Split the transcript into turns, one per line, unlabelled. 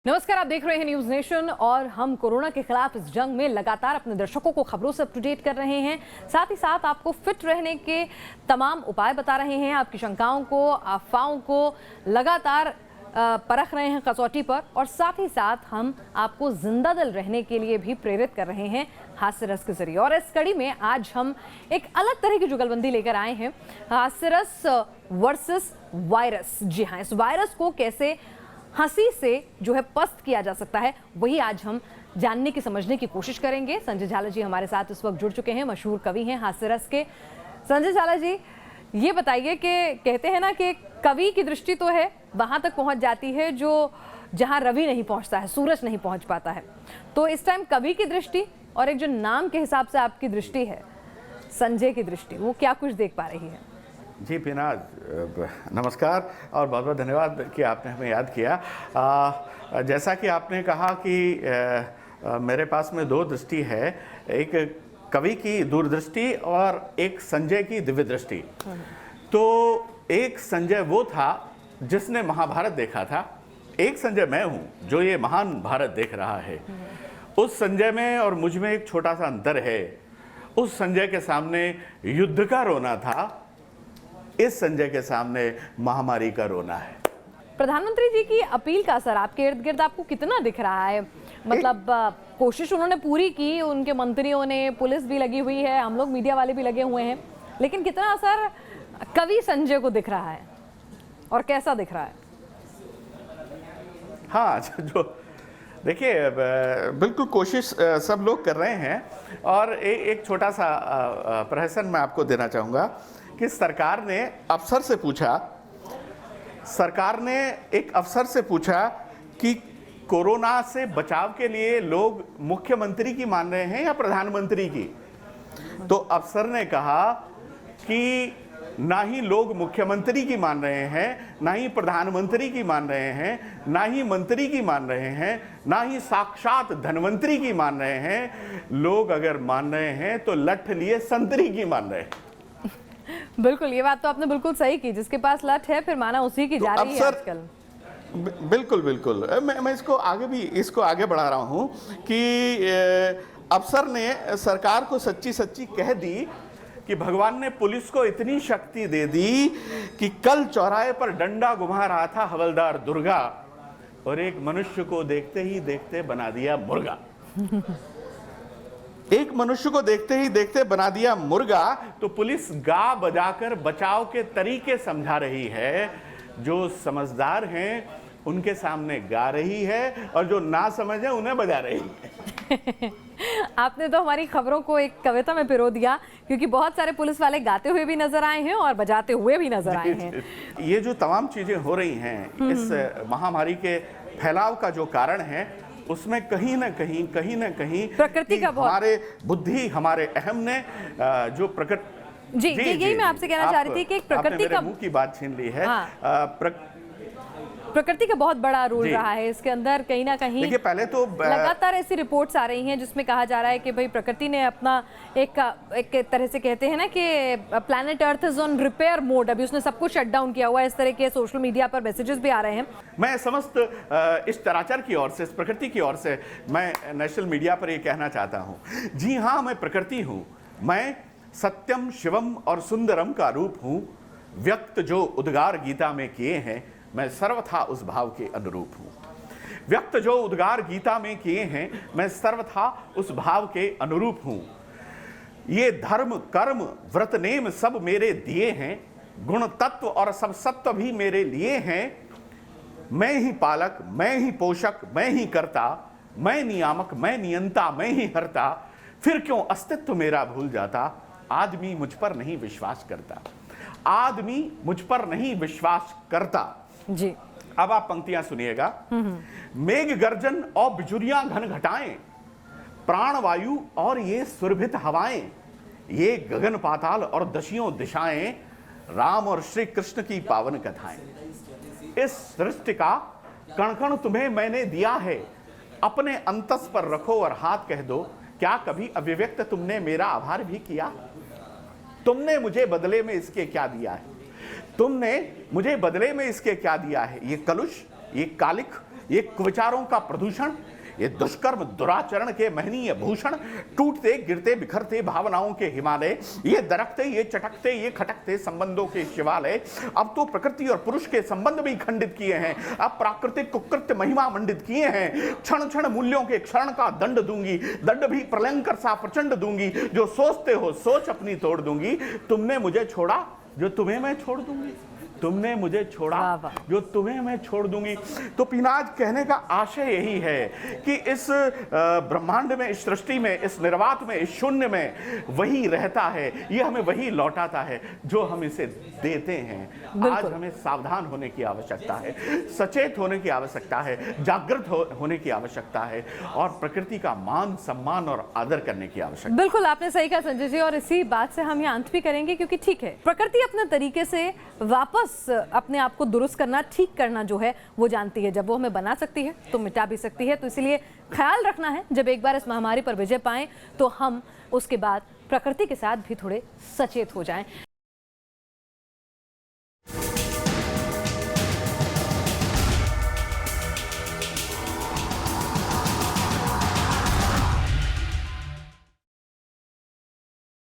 नमस्कार, आप देख रहे हैं न्यूज नेशन और हम कोरोना के खिलाफ इस जंग में लगातार अपने दर्शकों को खबरों से अप टू डेट कर रहे हैं। साथ ही साथ आपको फिट रहने के तमाम उपाय बता रहे हैं, आपकी शंकाओं को, अफवाहों को लगातार परख रहे हैं कसौटी पर, और साथ ही साथ हम आपको जिंदा दिल रहने के लिए भी प्रेरित कर रहे हैं हास्य रस के जरिए। और इस कड़ी में आज हम एक अलग तरह की जुगलबंदी लेकर आए हैं, हास्य रस वर्सेस वायरस। जी हाँ, इस वायरस को कैसे हंसी से जो है पस्त किया जा सकता है, वही आज हम जानने की समझने की कोशिश करेंगे। संजय झाला जी हमारे साथ इस वक्त जुड़ चुके हैं, मशहूर कवि हैं हास्य रस के। संजय झाला जी, ये बताइए कि कहते हैं ना कि कवि की दृष्टि तो है वहां तक पहुंच जाती है जो जहां रवि नहीं पहुंचता है, सूरज नहीं पहुंच पाता है। तो इस टाइम कवि की दृष्टि और एक जो नाम के हिसाब से आपकी दृष्टि है, संजय की दृष्टि, वो क्या कुछ देख पा रही है?
जी पीना, नमस्कार और बहुत बहुत धन्यवाद कि आपने हमें याद किया। जैसा कि आपने कहा कि मेरे पास में दो दृष्टि है, एक कवि की दूरदृष्टि और एक संजय की दिव्य दृष्टि। तो एक संजय वो था जिसने महाभारत देखा था, एक संजय मैं हूँ जो ये महान भारत देख रहा है। उस संजय में और मुझ में एक छोटा सा अंतर है। उस संजय के सामने युद्ध का रोना था, इस संजय के सामने महामारी का रोना है।
प्रधानमंत्री जी की अपील का असर आपके इर्द गिर्द आपको कितना दिख रहा है? मतलब कोशिश उन्होंने पूरी की, उनके मंत्रियों ने, पुलिस भी लगी हुई है, हम लोग मीडिया वाले भी लगे हुए हैं, लेकिन कितना असर कवि संजय को दिख रहा है और कैसा दिख रहा है?
हाँ, जो देखिए, बिल्कुल कोशिश सब लोग कर रहे हैं। और एक छोटा सा प्रहसन मैं आपको देना चाहूँगा कि सरकार ने एक अफसर से पूछा कि कोरोना से बचाव के लिए लोग मुख्यमंत्री की मान रहे हैं या प्रधानमंत्री की। तो अफसर ने कहा कि ना ही लोग मुख्यमंत्री की मान रहे हैं, ना ही प्रधानमंत्री की मान रहे हैं, ना ही मंत्री की मान रहे हैं, ना ही साक्षात धनवंतरी की मान रहे हैं। लोग अगर मान रहे हैं तो लठ लिए संतरी की मान रहे हैं।
बिल्कुल, ये बात तो आपने बिल्कुल सही की, जिसके पास लठ है फिर माना उसी की जा रही है आजकल।
बिल्कुल बिल्कुल, मैं इसको आगे बढ़ा रहा हूँ कि अफसर ने सरकार को सच्ची सच्ची कह दी कि भगवान ने पुलिस को इतनी शक्ति दे दी कि कल चौराहे पर डंडा घुमा रहा था हवलदार दुर्गा, और एक मनुष्य को देखते ही देखते बना दिया मुर्गा। एक मनुष्य को देखते ही देखते बना दिया मुर्गा। तो पुलिस गा बजाकर बचाव के तरीके समझा रही है। जो समझदार हैं उनके सामने गा रही है, और जो ना समझ है उन्हें बजा रही है।
आपने तो हमारी खबरों को एक कविता में पिरो दिया, क्योंकि बहुत सारे पुलिस वाले गाते हुए भी नजर आए हैं और बजाते हुए भी नजर आए हैं।
ये जो तमाम चीजें हो रही हैं, इस महामारी के फैलाव का जो कारण है, उसमें कहीं ना कहीं
प्रकृति का
हमारे बुद्धि, हमारे अहम ने जो प्रकृति
जी यही मैं आपसे कहना चाह रही थी कि प्रकृति का,
मुंह की बात छीन ली है।
प्रकृति का बहुत बड़ा रोल रहा है इसके अंदर। कहीं ना कहीं
देखिए, पहले तो
लगातार ऐसी रिपोर्ट्स आ रही हैं जिसमें कहा जा रहा है कि भाई प्रकृति ने अपना एक तरह से कहते हैं ना कि planet earth is on repair mode, अभी उसने सब कुछ शट डाउन किया हुआ है। इस तरह के सोशल मीडिया पर मैसेजेस भी आ रहे हैं।
मैं समस्त इस चराचर की ओर से, इस प्रकृति की ओर से मैं नेशनल मीडिया पर ये कहना चाहता हूँ, जी हाँ, मैं प्रकृति हूँ। मैं सत्यम शिवम और सुंदरम का रूप हूँ। व्यक्त जो उद्गार गीता में किए हैं, मैं सर्वथा उस भाव के अनुरूप हूँ। व्यक्त जो उद्गार गीता में किए हैं, मैं सर्वथा उस भाव के अनुरूप हूँ। ये धर्म कर्म व्रत नेम सब मेरे दिए हैं, गुण तत्व और सब सत्व भी मेरे लिए हैं। मैं ही पालक, मैं ही पोषक, मैं ही कर्ता, मैं नियामक, मैं नियंता, मैं ही हरता। फिर क्यों अस्तित्व मेरा भूल जाता, आदमी मुझ पर नहीं विश्वास करता। आदमी मुझ पर नहीं विश्वास करता।
जी,
अब आप पंक्तियां सुनिएगा। मेघ गर्जन और बिजुरियां घन घटाएं, प्राण वायु और ये सुरभित हवाएं, ये गगन पाताल और दशियों दिशाएं, राम और श्री कृष्ण की पावन कथाएं। इस सृष्टि का कण कण तुम्हें मैंने दिया है, अपने अंतस पर रखो और हाथ कह दो, क्या कभी अभिव्यक्त तुमने मेरा आभार भी किया? तुमने मुझे बदले में इसके क्या दिया है? तुमने मुझे बदले में इसके क्या दिया है? ये कलुष, ये कालिक, ये कुविचारों का प्रदूषण, ये दुष्कर्म दुराचरण के महनीय भूषण, टूटते गिरते बिखरते भावनाओं के हिमालय, ये दरकते ये चटकते ये खटकते संबंधों के शिवालय। अब तो प्रकृति और पुरुष के संबंध भी खंडित किए हैं, अब प्राकृतिक कुकृत्य महिमा मंडित किए हैं। क्षण क्षण मूल्यों के क्षरण का दंड दूंगी, दंड भी प्रलयंकर सा प्रचंड दूंगी। जो सोचते हो सोच अपनी तोड़ दूंगी, तुमने मुझे छोड़ा जो तुम्हें मैं छोड़ दूंगी, तुमने मुझे छोड़ा जो तुम्हें मैं छोड़ दूंगी। तो पीनाज कहने का आशय यही है कि इस ब्रह्मांड में, इस सृष्टि में, इस निर्वात में, इस शून्य में वही रहता है, ये हमें वही लौटाता है जो हम इसे देते हैं। आज हमें सावधान होने की आवश्यकता है, सचेत होने की आवश्यकता है, जागृत होने की आवश्यकता है और प्रकृति का मान सम्मान और आदर करने की आवश्यकता है।
बिल्कुल आपने सही कहा संजय जी, और इसी बात से हम यहाँ अंत भी करेंगे, क्योंकि ठीक है, प्रकृति अपने तरीके से वापस अपने आप को दुरुस्त करना, ठीक करना जो है वो जानती है। जब वो हमें बना सकती है तो मिटा भी सकती है। तो इसलिए ख्याल रखना है, जब एक बार इस महामारी पर विजय पाएं तो हम उसके बाद प्रकृति के साथ भी थोड़े सचेत हो जाएं।